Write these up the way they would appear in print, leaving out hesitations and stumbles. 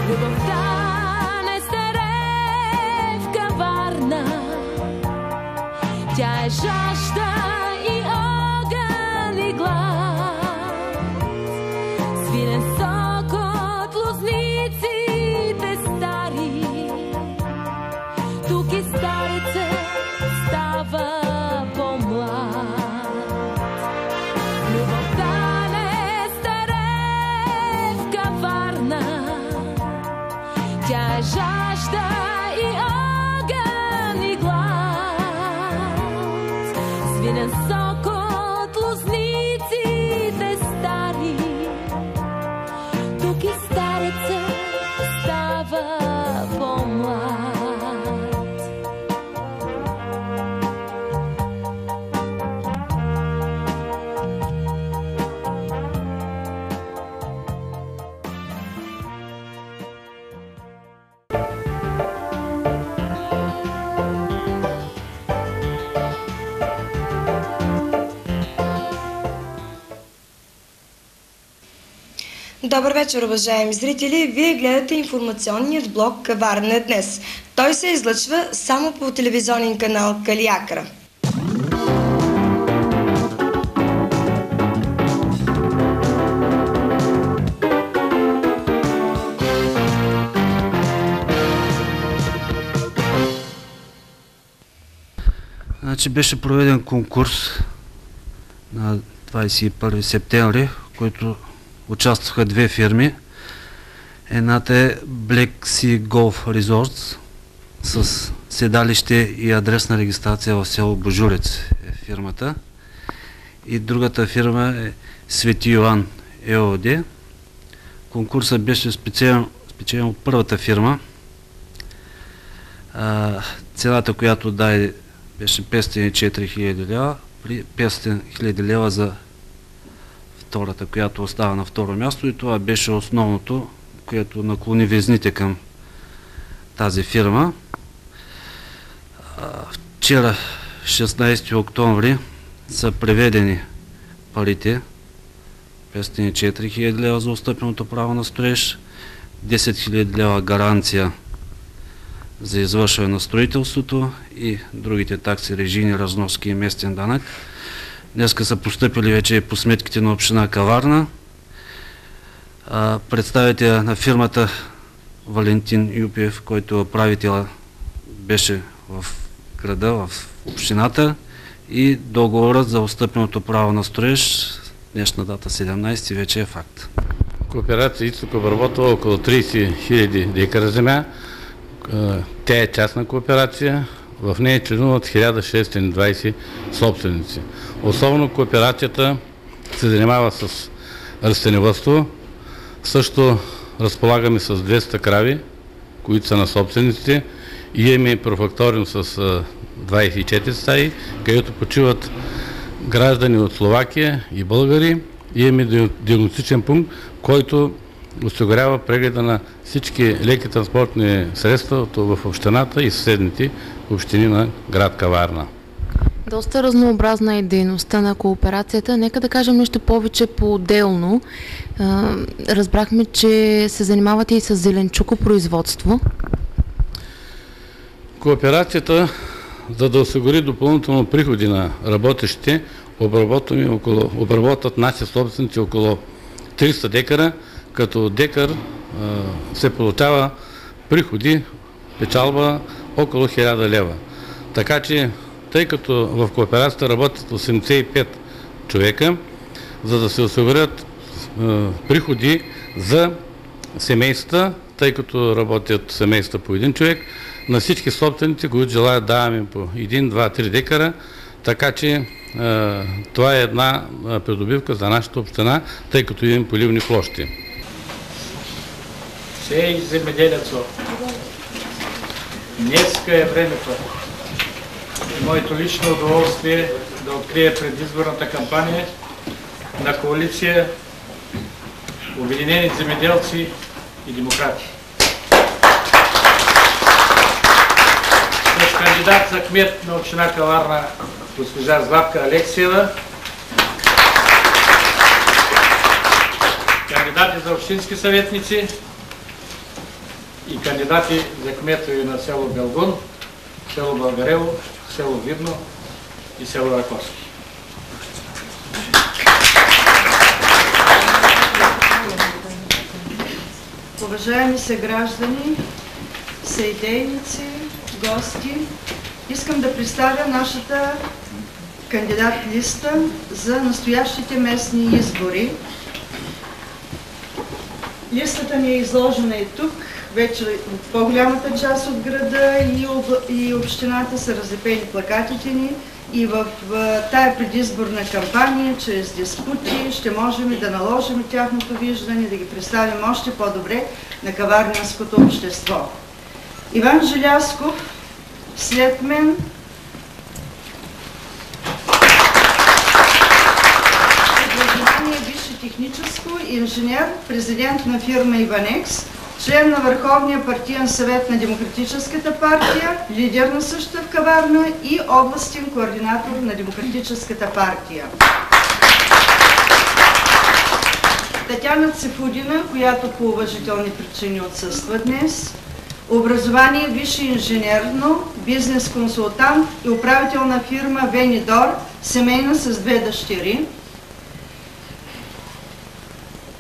Любовта не старее в каварна, тя е жажда и огън и глад. Свирен сок от лозниците стари, тук и старецът става по-млад. Любовта не старее в каварна, тя е жажда и огън и глад. Свинен сок от лозниците стари, тук и старецът става по-млад. Добър вечер, уважаеми зрители! Вие гледате информационният блок Каварна днес. Той се излъчва само по телевизионен канал Калиакра. Значи беше проведен конкурс на 21 септември, в който участваха две фирми. Едната е Black Sea Golf Resorts с седалище и адресна регистрация в село Божурец е фирмата. И другата фирма е Свети Йоан ЕОД. Конкурсът беше спечелен от първата фирма. Цената, която даде, беше 504 хиляди лева, при 500 хиляди лева за втората, която остава на второ място, и това беше основното, което наклони везните към тази фирма. Вчера, 16 октомври, са преведени парите, 504 хиляди лева за отстъпеното право на строеж, 10 хиляди лева гаранция за извършване на строителството и другите такси, режийни разноски и местен данък. Днеска са постъпили вече по сметките на община Каварна. Представителя на фирмата Валентин Юпиев, който управителя беше в града, в общината, и договорът за отстъпеното право на строеж, днешна дата 17, вече е факт. Кооперация Изток обработва около 30 хиляди декара земя. Тя е частна кооперация. В нея членуват 1620 собственици. Особено кооперацията се занимава с растениевъдство. Също разполагаме с 200 крави, които са на собствениците. И имаме профакториум с 24 стаи, където почиват граждани от Словакия и българи. И имаме диагностичен пункт, който осигурява прегледа на всички леки транспортни средства в общината и съседните общини на град Каварна. Доста разнообразна е дейността на кооперацията. Нека да кажем нещо повече по-отделно. Разбрахме, че се занимавате и с зеленчукопроизводство. Кооперацията, за да осигури допълнително приходи на работещите, обработват наши собственици около 300 декара, като декар се получава приходи, печалба около 1000 лева. Така че, тъй като в кооперацията работят 85 човека, за да се осигурят приходи за семейства, тъй като работят семейства по един човек, на всички собственици, които желаят, даваме по 1, 2, 3 декара, така че това е една придобивка за нашата община, тъй като имаме поливни площи. Сей земеделецо, днеска е времето. Моето лично удоволствие да открия предизборната кампания на коалиция Обединени земеделци и демократи. С кандидат за кмет на община Каварна госпожа Златка Алексиева, кандидати за общински съветници и кандидати за кметове на село Белгун, село Българево, село Видно и село Раковски. Уважаеми съграждани, съидейници, гости, искам да представя нашата кандидат листа за настоящите местни избори. Листата ни е изложена и тук. Вече по-голямата част от града и общината са разлепени плакатите ни и в тая предизборна кампания, чрез диспути, ще можем да наложим тяхното виждане, да ги представим още по-добре на каварненското общество. Иван Желязков, след мен, образование висше техническо, инженер, президент на фирма Иванекс, член на Върховния партиен съвет на Демократическата партия, лидер на същата в Каварна и областен координатор на Демократическата партия. Татяна Цефудина, която по уважителни причини отсъства днес. Образование висше инженерно, бизнес консултант и управител на фирма Венидор, семейна с 2 дъщери.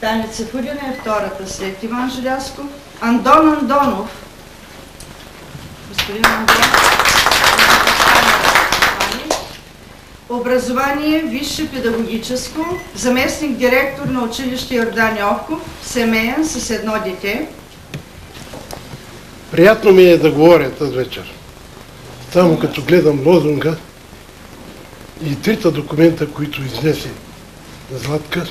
Таня Цефудина е втората след Иван Желязков. Андон Андонов. Господин Андонов. Образование висше педагогическо, заместник директор на училище Йордан Йовков, семеен с 1 дете. Приятно ми е да говоря тази вечер. Само като гледам лозунга и 3 документа, които изнесе Златка,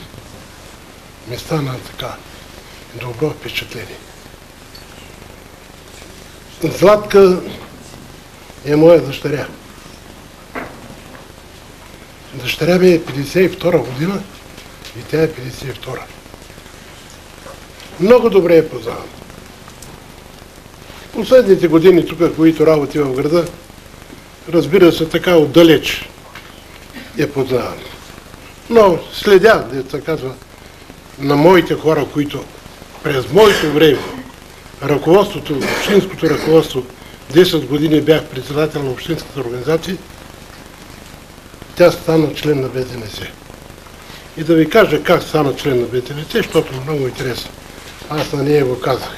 ми стана така добро впечатление. Златка е моя дъщеря. Дъщеря ми е 52 година и тя е 52. Много добре я познавам. Последните години тук, които работи в града, разбира се, така отдалеч я познавам. Но следя, деца казва, на моите хора, които през моето време, ръководството, общинското ръководство, 10 години бях председател на общинската организация, тя стана член на БДНС. И да ви кажа как стана член на БДНС, защото много интересно. Аз на нея го казах.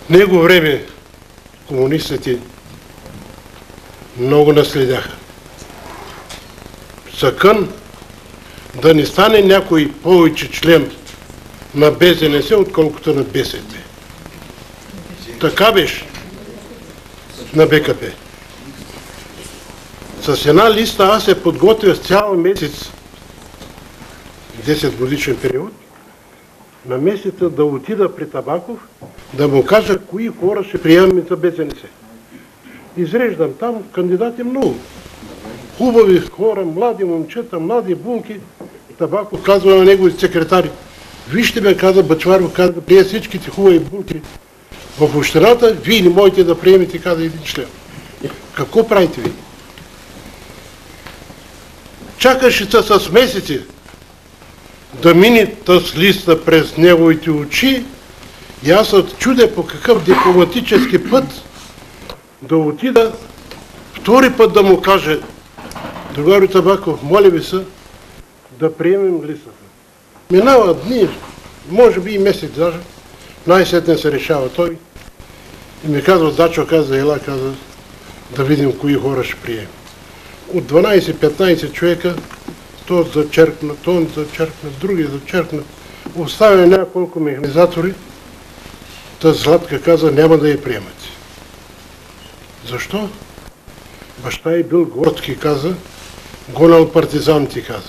В него време комунистите много наследяха. Съкън да не стане някой повече член на БЗНС, отколкото на БСП. Така беше на БКП. С една листа аз се подготвя с цял месец, 10 годишен период, на месеца да отида при Табаков, да му кажа кои хора ще приемем за БЗНС. Изреждам там кандидати много. Хубави хора, млади момчета, млади булки. Табаков казва на неговите секретари: вижте ме, каза Бъчваров, каза да прие всичките хубави булки в общината, вие не можете да приемете, каза един член. Какво правите ви? Чакаше се с месеци да мине тази листа през неговите очи и аз се чудя по какъв дипломатически път да отида втори път да му каже: другари Табаков, моля ви се да приемем листата. Минава дни, може би и месец даже, най-сетне се решава той и ми казва: Дачо, каза, ела, каза, да видим кои хора ще приемем. От 12-15 човека, то зачеркна, то зачеркна, други зачеркна. Оставя няколко механизатори, та Златка каза: няма да я приемате. Защо? Баща й бил горски, каза, гонал партизаните, каза.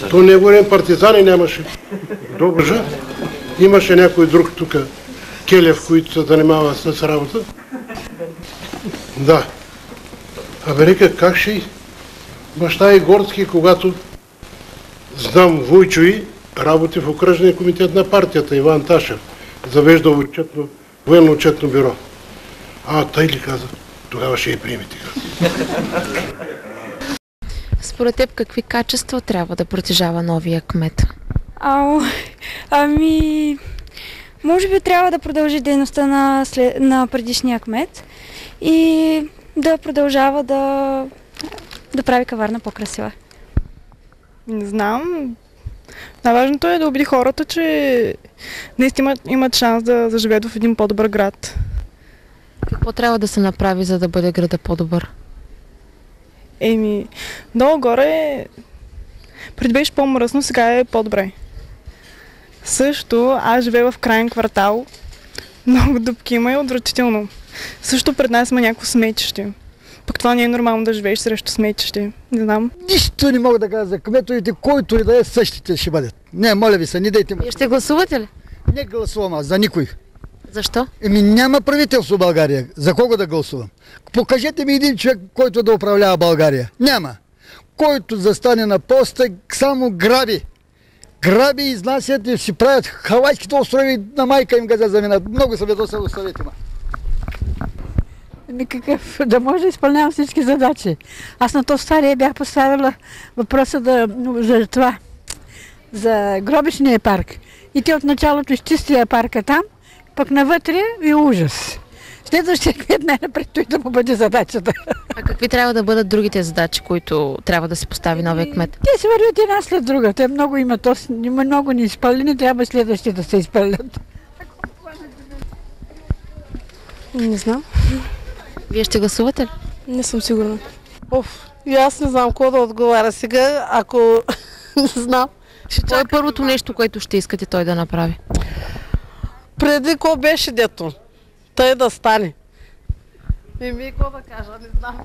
То не говорим партизани нямаше. Добържа. Имаше някой друг тук, Келев, който се занимава с работа. Да. Абе река, как ще баща и горски, когато знам Войчови, работи в окръжния комитет на партията, Иван Ташев, завежда военно отчетно бюро. А, тъй ли каза? Тогава ще я приемете. Според теб какви качества трябва да притежава новия кмет? Ами, Може би трябва да продължи дейността на предишния кмет и да продължава да прави каварна по-красива. Не знам. Най-важното е да убеди хората, че наистина имат шанс да заживеят в един по-добър град. Какво трябва да се направи, за да бъде града по-добър? Долу горе преди беше по-мръсно, сега е по-добре. Също аз живея в крайен квартал. Много дупки има и отвратително. Също пред нас има някакво сметище. Пък това не е нормално да живееш срещу сметище. Не знам. Нищо не мога да кажа за кметовете, който и да е, същите ще бъдат. Не, моля ви се, не дайте ме. Вие ще гласувате ли? Не гласувам аз, за никой. Защо? Няма правителство в България. За кого да гласувам? Покажете ми един човек, който да управлява България. Няма. Който застане на поста, само граби. Граби, изнасят и си правят хавайските острови на майка им газа заминат. Много са ведосъл съвети ма. Никакъв, да може да изпълнявам всички задачи. Аз на този стария бях поставила въпроса за това, за гробищния парк. И те от началото изчистия парка там, пък навътре е ужас. Следващия кмет най-напред той да му бъде задачата. А какви трябва да бъдат другите задачи, които трябва да се постави новия кмет? Те се вървят една след друга. Те много има много неизпълнени, трябва следващите да се изпълнят. Не знам. Вие ще гласувате ли? Не съм сигурна. И аз не знам какво да отговаря сега, ако не знам. Какво е първото нещо, което ще искате той да направи? Преди какво беше дето? Той да стане. Какво да кажа, не знам.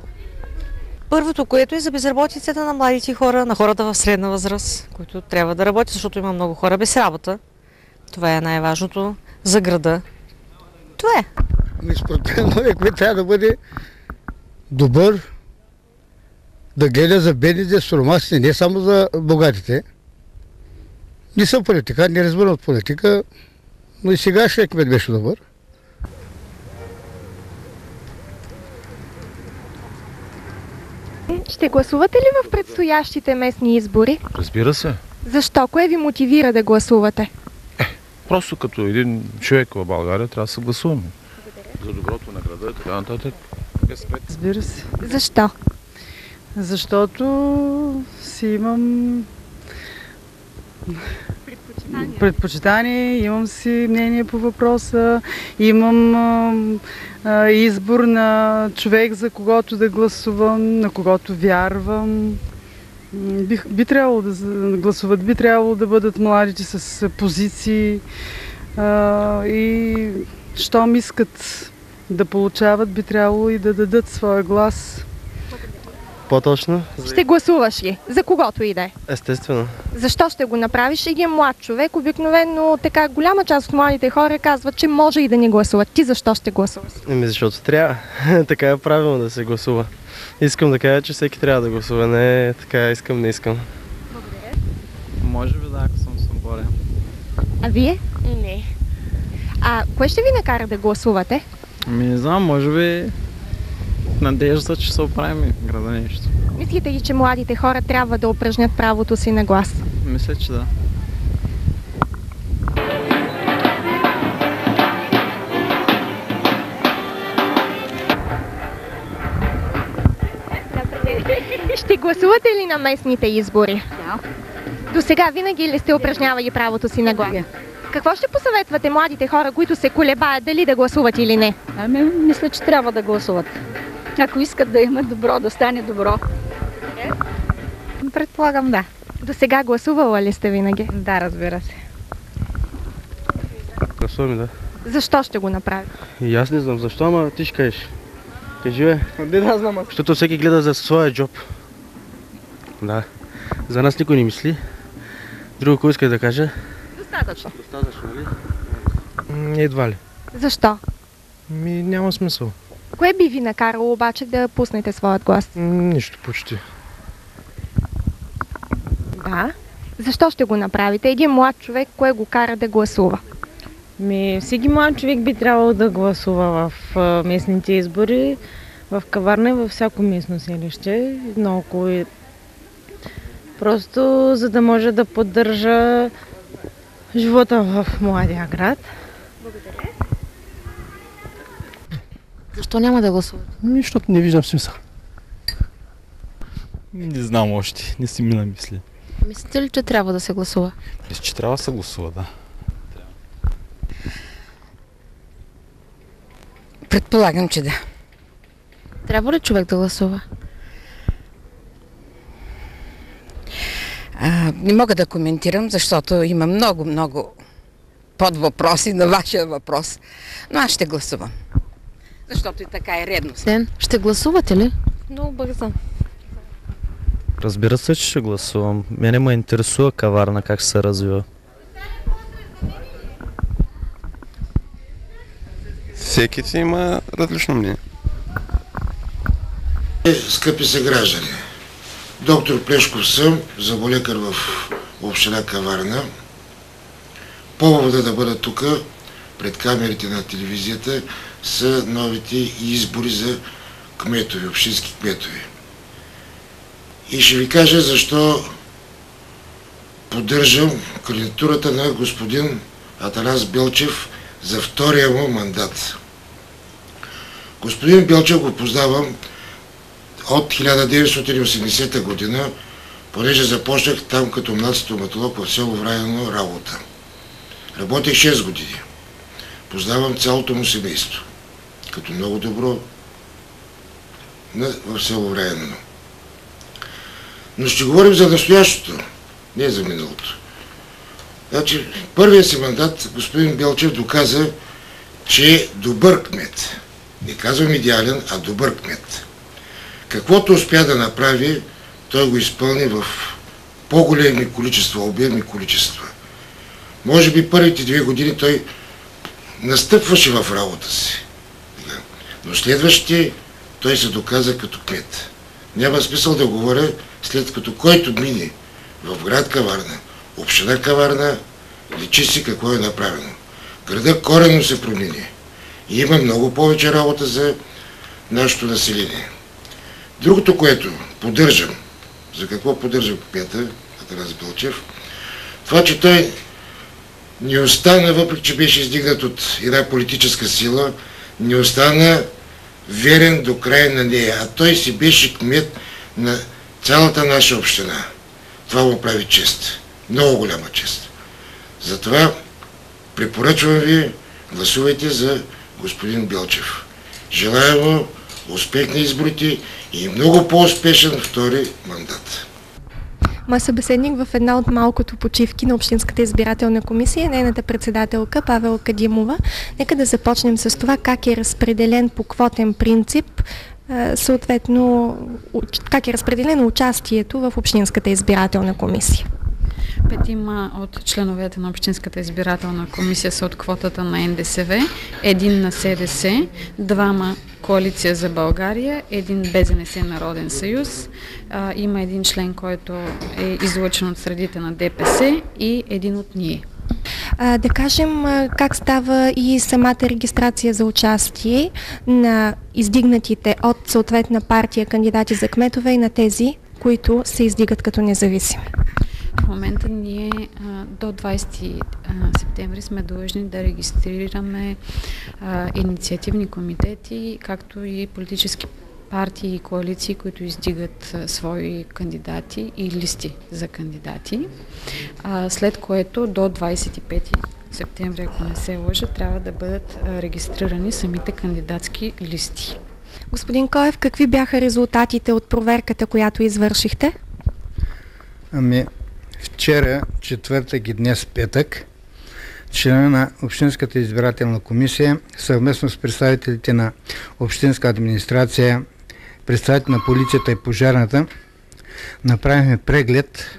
Първото, което е за безработицата на младите хора, на хората в средна възраст, които трябва да работят, защото има много хора без работа. Това е най-важното за града. Това е. Според мен новия кмет трябва да бъде добър, да гледа за бедните, суромасите, не само за богатите. Не съм политика, не разбирам от политика, но и сегашният кмет беше добър. Ще гласувате ли в предстоящите местни избори? Разбира се. Защо? Кое ви мотивира да гласувате? Просто като един човек в България трябва да се гласуваме. За доброто на града и така нататък. Разбира се. Защо? Защото си имам предпочитание, имам си мнение по въпроса, имам избор на човек, за когото да гласувам, на когото вярвам. Би трябвало да гласуват, би трябвало да бъдат младите с позиции и щом искат да получават, би трябвало и да дадат своя глас. По-точно? Ще гласуваш ли? За когото и да е? Естествено. Защо ще го направиш? Един млад човек, обикновено така голяма част от младите хора казват, че може и да не гласуват. Ти защо ще гласуваш? Защото трябва. Така е правилно да се гласува. Искам да кажа, че всеки трябва да гласува. Не така искам, не искам. Благодаря. Може би да, ако съм свободен. А вие? Не. Кое ще ви накара да гласувате? Не знам, може би надежда, че се оправим града нещо. Мислите ли, че младите хора трябва да упражнят правото си на глас? Мисля, че да. Ще гласувате ли на местните избори? Да. До сега винаги ли сте упражнявали правото си на глас? Какво ще посъветвате младите хора, които се колебаят дали да гласуват или не? Мисля, че трябва да гласуват. Ако искат да имат добро, да стане добро. Предполагам, да. До сега гласувала ли сте винаги? Да, разбира се. Гласуваме, да. Защо ще го направи? И аз не знам защо, ама ти ще кажеш. Кажи, бе. Не да знам. Защото всеки гледа за своя джоб. Да. За нас никой не мисли. Друго, кой иска да каже? Достатъчно. Достатъчно, нали? Едва ли. Защо? Няма смисъл. Кое би ви накарало обаче да пуснете своят глас? Нищо почти. Да. Защо ще го направите? Един млад човек, кое го кара да гласува? Всеки млад човек би трябвало да гласува в местните избори, в Каварна и във всяко местно селище, наоколо. Просто за да може да поддържа живота в младия град Благодаря. Защо няма да гласувате? Защото не виждам смисъл. Не знам още, не си ми намисли. Мислите ли, че трябва да се гласува? Мисля, че трябва да се гласува, да. Предполагам, че да. Трябва ли човек да гласува? Не мога да коментирам, защото има много подвъпроси на вашия въпрос. Но аз ще гласувам. Защото и така е редно. Ще гласувате ли? Много бързо. Разбира се, че ще гласувам. Мене ме интересува Каварна, как се развива. Всеки си има различно мнение. Скъпи съграждани, доктор Плешков съм, зъболекар в община Каварна. Повода да бъда тук пред камерите на телевизията са новите избори за кметове, общински кметове. И ще ви кажа защо поддържам кандидатурата на господин Атанас Белчев за втория му мандат. Господин Белчев го познавам от 1980 година, понеже започнах там като млад стоматолог в село Враяно работа. Работех 6 години. Познавам цялото му семейство, като много добро в село Враяно. Но ще говорим за настоящото, не за миналото. Значи, първият си мандат господин Белчев доказа, че е добър кмет. Не казвам идеален, а добър кмет. Каквото успя да направи, той го изпълни в по-големи количества, обемни количества. Може би първите 2 години той настъпваше в работа си. Но следващите той се доказа като кмет. Няма смисъл да говоря, след като който мине в град Каварна, община Каварна, личи си какво е направено. Града коренно се промени. И има много повече работа за нашето население. Другото, което поддържам, за какво поддържам кмета, Атанас Белчев, това, че той не остана, въпреки че беше издигнат от една политическа сила, не остана верен до края на нея, а той си беше кмет на цялата наша община. Това му прави чест. Много голяма чест. Затова препоръчвам ви, гласувайте за господин Белчев. Желая му успех на изборите и много по-успешен втори мандат. Мой събеседник в една от малкото почивки на Общинската избирателна комисия, нейната председателка Павел Кадимова. Нека да започнем с това как е разпределен по квотен принцип, съответно как е разпределено участието в Общинската избирателна комисия. 5 от членовете на Общинската избирателна комисия са от квотата на НДСВ, 1 на СДС, 2 Коалиция за България, 1 БЗНС Народен съюз, има 1 член, който е излъчен от средите на ДПС и 1 от ние. Да кажем как става и самата регистрация за участие на издигнатите от съответна партия кандидати за кметове и на тези, които се издигат като независими. В момента ние до 20 септември сме длъжни да регистрираме инициативни комитети, както и политически партии и коалиции, които издигат свои кандидати и листи за кандидати, след което до 25 септември, ако не се лъжа, трябва да бъдат регистрирани самите кандидатски листи. Господин Коев, какви бяха резултатите от проверката, която извършихте? Вчера, четвъртък и днес петък, членове на Общинската избирателна комисия, съвместно с представителите на Общинска администрация, представители на полицията и пожарната, направихме преглед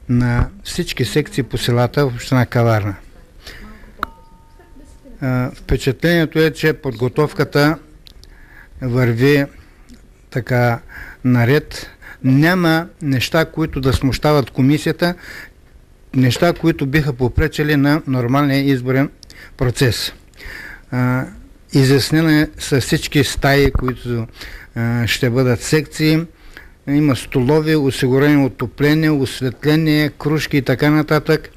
на всички секции по селата в община Каварна. Впечатлението е, че подготовката върви така наред. Няма неща, които да смущават комисията, неща, които биха попречили на нормалния изборен процес. Изяснени са всички стаи, които ще бъдат секции. Има столови, осигурени отопление, осветление, кружки и така нататък.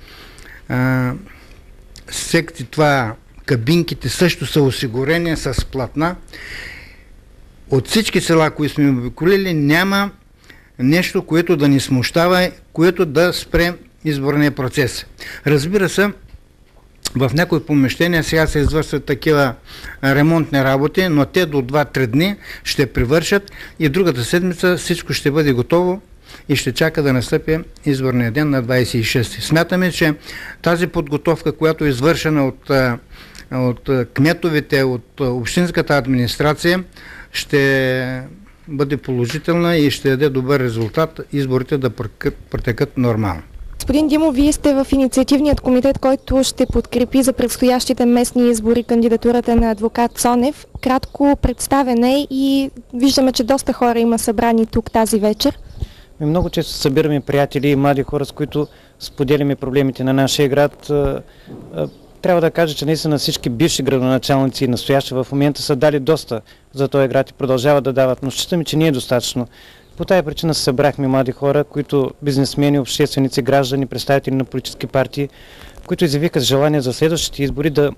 секции, това кабинките също са осигурени с платна. От всички села, които сме обиколили, няма нещо, което да ни смущава, което да спре изборния процес. Разбира се, в някои помещения сега се извършват такива ремонтни работи, но те до 2-3 дни ще привършат и другата седмица всичко ще бъде готово и ще чака да настъпи изборния ден на 26. Смятаме, че тази подготовка, която е извършена от кметовете, от общинската администрация, ще бъде положителна и ще даде добър резултат изборите да протекат нормално. Господин Димов, вие сте в инициативният комитет, който ще подкрепи за предстоящите местни избори кандидатурата на адвокат Цонев. Кратко представяне и виждаме, че доста хора има събрани тук тази вечер. Много често събираме приятели и млади хора, с които споделяме проблемите на нашия град. Трябва да кажа, че наистина всички бивши градоначалници и настоящи в момента са дали доста за този град и продължават да дават, но считаме, че не е достатъчно. По тази причина се събрахме млади хора, които бизнесмени, общественици, граждани, представители на политически партии, които изявиха желание за следващите избори да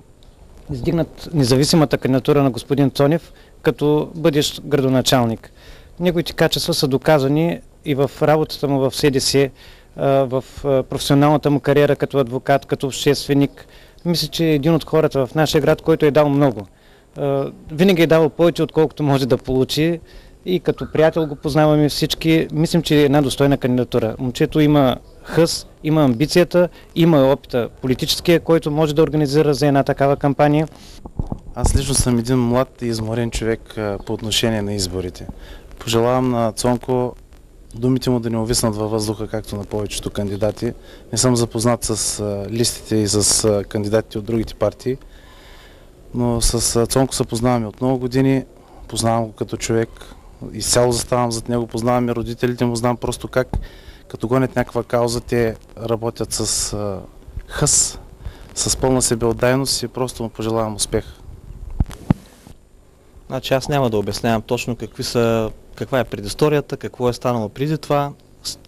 издигнат независимата кандидатура на господин Цонев като бъдещ градоначалник. Неговите качества са доказани и в работата му в СДС, в професионалната му кариера като адвокат, като общественик. Мисля, че е един от хората в нашия град, който е дал много. Винаги е давал повече, отколкото може да получи. И като приятел го познаваме всички. Мислим, че е една достойна кандидатура. Момчето има хъс, има амбицията, има опита политическия, който може да организира за една такава кампания. Аз лично съм един млад и изморен човек по отношение на изборите. Пожелавам на Цонко думите му да не увиснат във въздуха, както на повечето кандидати. Не съм запознат с листите и с кандидатите от другите партии, но с Цонко се познаваме от много години. Познавам го като човек, изцяло заставам зад него, познавам и родителите му, знам просто как, като гонят някаква кауза, те работят с хъс, с пълна себеотдайност и просто му пожелавам успех. Значи аз няма да обяснявам точно каква е предисторията, какво е станало преди това.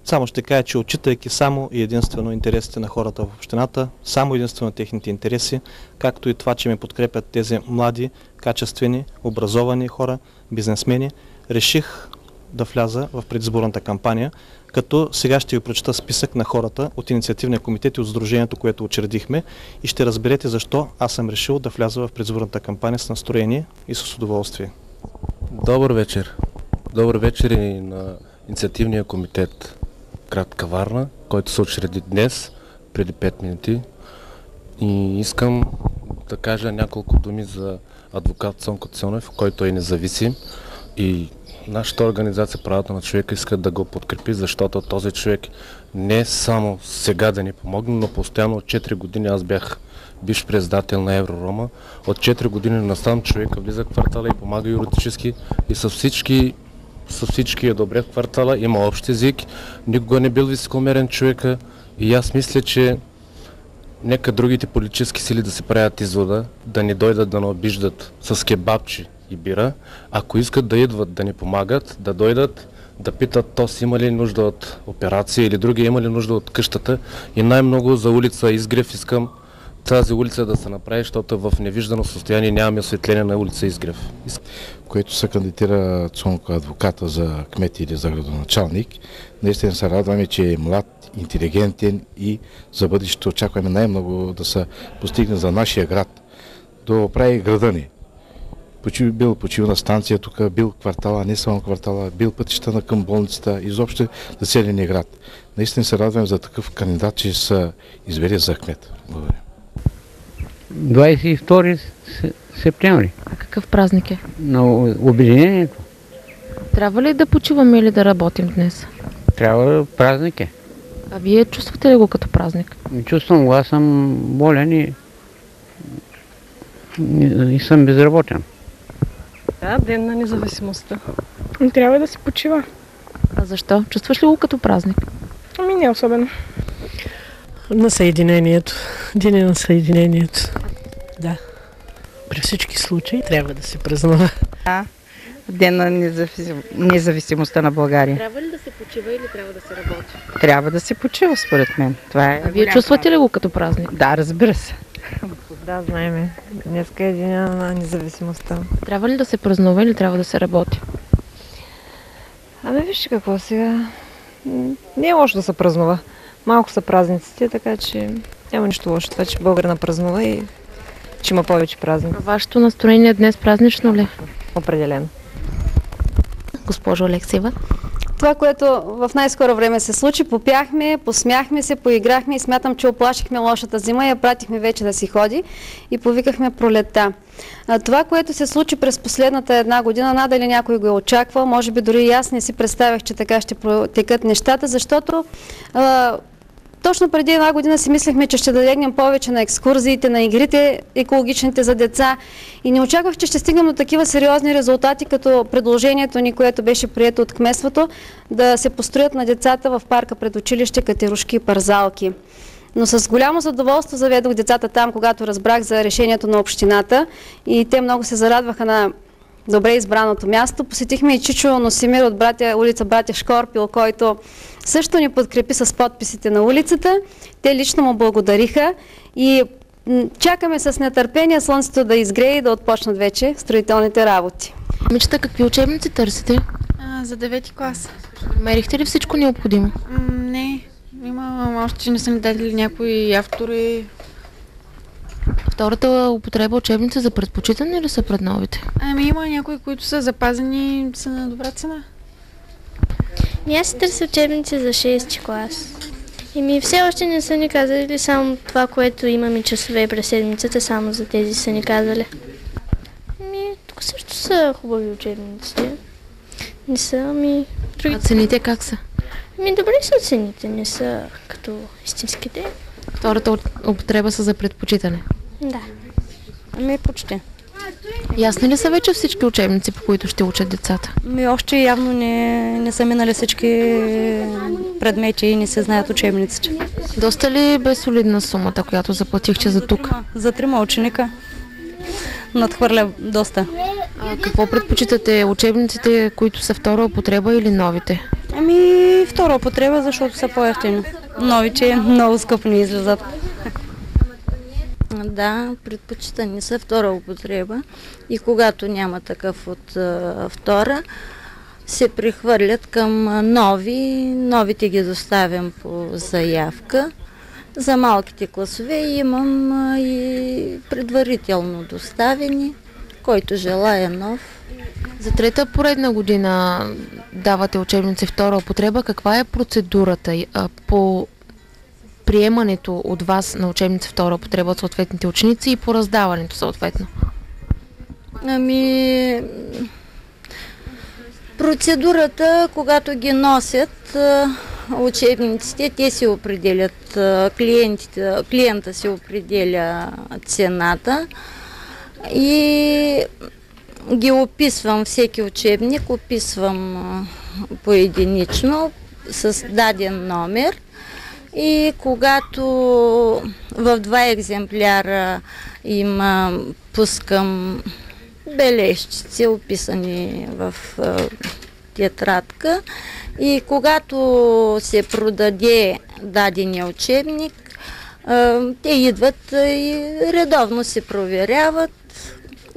Само ще кажа, че отчитайки само и единствено интересите на хората в общината, само единствено техните интереси, както и това, че ме подкрепят тези млади, качествени, образовани хора, бизнесмени, реших да вляза в предизборната кампания, като сега ще ви прочета списък на хората от инициативния комитет и от сдружението, което учредихме и ще разберете защо аз съм решил да вляза в предизборната кампания с настроение и с удоволствие. Добър вечер. Добър вечер и на инициативния комитет град Каварна, който се учреди днес, преди 5 минути. И искам да кажа няколко думи за адвокат Цонко Цонев, който е независим и нашата организация Правата на човека иска да го подкрепи, защото този човек не само сега да ни помогне, но постоянно от 4 години аз бях бивш председател на Евророма. От 4 години насам човека влиза в квартала и помага юридически и с всички е добре в квартала, има общ език, никога не бил високомерен човека и аз мисля, че нека другите политически сили да се правят извода, да не дойдат да не обиждат с кебабчи и бира. Ако искат да идват да ни помагат, да дойдат, да питат ТОС има ли нужда от операция или други има ли нужда от къщата. И най-много за улица Изгрев искам тази улица да се направи, защото в невиждано състояние нямаме осветление на улица Изгрев. Което се кандидатира Цонко адвоката за кмет или за градоначалник. Наистина се радваме, че е млад, интелигентен и за бъдещето очакваме най-много да се постигне за нашия град. Да оправи града ни. Бил почивна станция тук, бил квартала, не само квартала, бил пътища на към болницата, изобщо населения град. Наистина се радваме за такъв кандидат, че се избере за кмет. Благодаря. 22 септември. А какъв празник е? На Обединението. Трябва ли да почиваме или да работим днес? Трябва празник е. А вие чувствате ли го като празник? Чувствам го, аз съм болен и съм безработен. Да, ден на независимостта. Трябва да се почива. А защо? Чувстваш ли го като празник? Ами не особено. На Съединението. Деня на Съединението. Да. При всички случаи трябва да се празнува. Ден на независимостта на България. Трябва ли да се почива или трябва да се работи? Трябва да се почива, според мен. Това е. А вие чувствате ли го като празник? Да, разбира се. Да, знаеме. Днеска е деня на независимостта. Трябва ли да се празнува или трябва да се работи? Ами вижте какво сега. Не е лошо да се празнува. Малко са празниците, така че няма нищо лошо. Това, че българина празнува и че има повече празници. Вашето настроение днес празнично ли? Определено. Госпожо Алексиева? Това, което в най-скоро време се случи, попяхме, посмяхме се, поиграхме и смятам, че оплашихме лошата зима и я пратихме вече да си ходи и повикахме пролетта. Това, което се случи през последната една година, надали някой го е очаквал, може би дори и аз не си представях, че така ще протекат нещата, защото точно преди една година си мислехме, че ще залегнем повече на екскурзиите, на игрите екологичните за деца и не очаквах, че ще стигнем до такива сериозни резултати, като предложението ни, което беше прието от кметството, да се построят на децата в парка пред училище катерушки и парзалки. Но с голямо задоволство заведох децата там, когато разбрах за решението на общината и те много се зарадваха на добре избраното място. Посетихме и Чичо Носимир от улица Братя Шкорпил, който също ни подкрепи с подписите на улицата. Те лично му благодариха и чакаме с нетърпение слънцето да изгрее и да отпочнат вече строителните работи. Момичета, какви учебници търсите? За 9-ти клас. Намерихте ли всичко необходимо? Не, има още не са ни дали някои автори. Втората употреба учебници за предпочитане или са пред новите? Ами има някои, които са запазени, са на добра цена. Аз си търся учебници за 6-ти клас. И все още не са ни казали само това, което имаме часове през седмицата, само за тези са ни казали. Тук също са хубави учебниците. Не са, А цените как са? Добре са цените, не са като истинските. Втората употреба са за предпочитане? Да. Почти. Ясни ли са вече всички учебници, по които ще учат децата? Още явно не са минали всички предмети и не се знаят учебниците. Доста ли бе солидна сумата, която заплатихте за тук? За 3 ученика. Надхвърля доста. Какво предпочитате? Учебниците, които са втора употреба или новите? Втора употреба, защото са по-евтини. Новите много скъпо ни излизат. Да, предпочитани са втора употреба и когато няма такъв от втора, се прехвърлят към нови. Новите ги доставям по заявка. За малките класове имам и предварително доставени, който желая нов. За трета поредна година давате учебници втора употреба. Каква е процедурата по приемането от вас на учебници втора употреба от съответните ученици и по раздаването съответно? Процедурата, когато ги носят учебниците, те си определят, клиента си определя цената и ги описвам, всеки учебник описвам поединично с даден номер. И когато в 2 екземпляра им пускам бележчици, описани в тетрадка, и когато се продаде дадения учебник, те идват и редовно се проверяват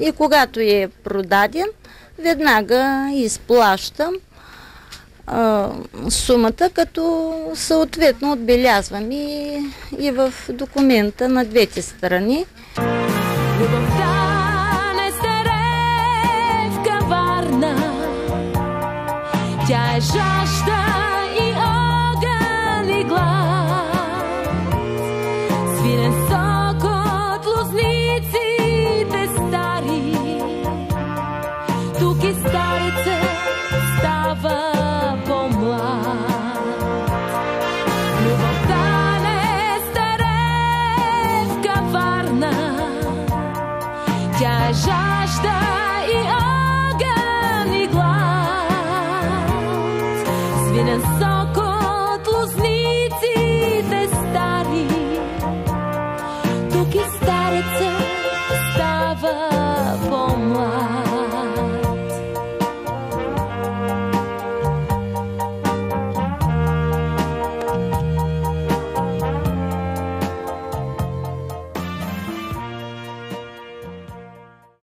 и когато е продаден, веднага изплащам сумата, като съответно отбелязвам и в документа на двете страни. Любовта не старее в каварна, тя е жажда и огън и глад. Свирен сок от лозниците стари, тук и старица става жажда и огън и глад. Свинен сок от лозниците стари, тук и стареца става